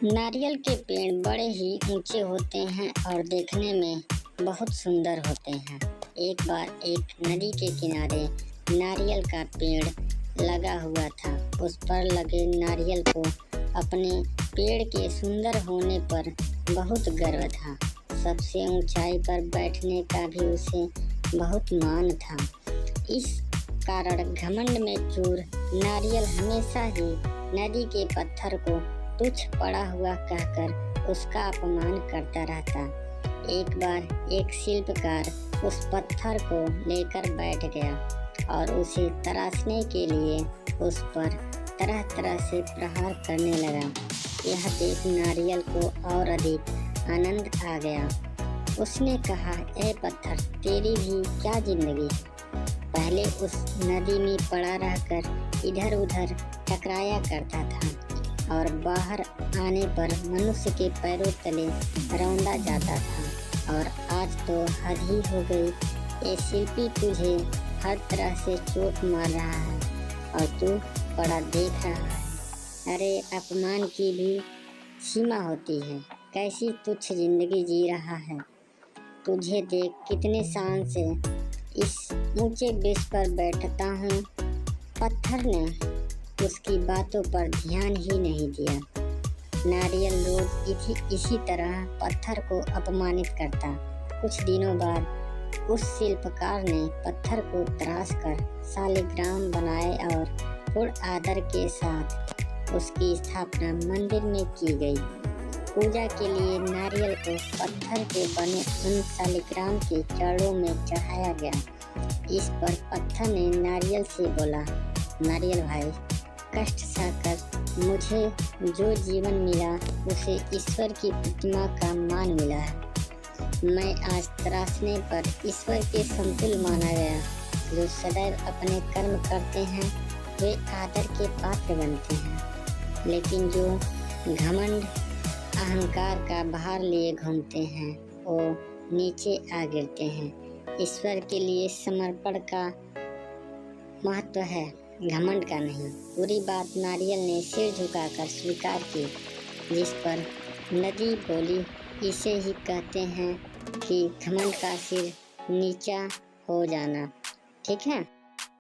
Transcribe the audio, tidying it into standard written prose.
नारियल के पेड़ बड़े ही ऊंचे होते हैं और देखने में बहुत सुंदर होते हैं। एक बार एक नदी के किनारे नारियल का पेड़ लगा हुआ था। उस पर लगे नारियल को अपने पेड़ के सुंदर होने पर बहुत गर्व था। सबसे ऊंचाई पर बैठने का भी उसे बहुत मान था। इस कारण घमंड में चूर नारियल हमेशा ही नदी के पत्थर को तुच्छ पड़ा हुआ कहकर उसका अपमान करता रहता। एक बार एक शिल्पकार उस पत्थर को लेकर बैठ गया और उसे तराशने के लिए उस पर तरह तरह से प्रहार करने लगा। यह देख नारियल को और अधिक आनंद आ गया। उसने कहा, ए पत्थर, तेरी भी क्या जिंदगी। पहले उस नदी में पड़ा रहकर इधर उधर टकराया करता था और बाहर आने पर मनुष्य के पैरों तले रौंदा जाता था। और आज तो हद ही हो गई। ये शिल्पी तुझे हर तरह से चोट मार रहा है और तू पड़ा देख रहा है। अरे, अपमान की भी सीमा होती है। कैसी तुच्छ जिंदगी जी रहा है। तुझे देख कितने शान से इस ऊंचे वृक्ष पर बैठता हूँ। पत्थर ने उसकी बातों पर ध्यान ही नहीं दिया। नारियल रोज इसी तरह पत्थर को अपमानित करता। कुछ दिनों बाद उस शिल्पकार ने पत्थर को तराश कर शालिग्राम बनाए और पूर्ण आदर के साथ उसकी स्थापना मंदिर में की गई। पूजा के लिए नारियल को पत्थर के बने उन शालिग्राम के चरणों में चढ़ाया गया। इस पर पत्थर ने नारियल से बोला, नारियल भाई, कष्ट सहकर मुझे जो जीवन मिला उसे ईश्वर की प्रतिमा का मान मिला है। मैं आज तराशने पर ईश्वर के समतुल्य माना गया। जो सदैव अपने कर्म करते हैं वे आदर के पात्र बनते हैं, लेकिन जो घमंड अहंकार का भार लिए घूमते हैं वो नीचे आ गिरते हैं। ईश्वर के लिए समर्पण का महत्व है, घमंड का नहीं। पूरी बात नारियल ने सिर झुकाकर स्वीकार की, जिस पर नदी बोली, इसे ही कहते हैं कि घमंड का सिर नीचा हो जाना। ठीक है।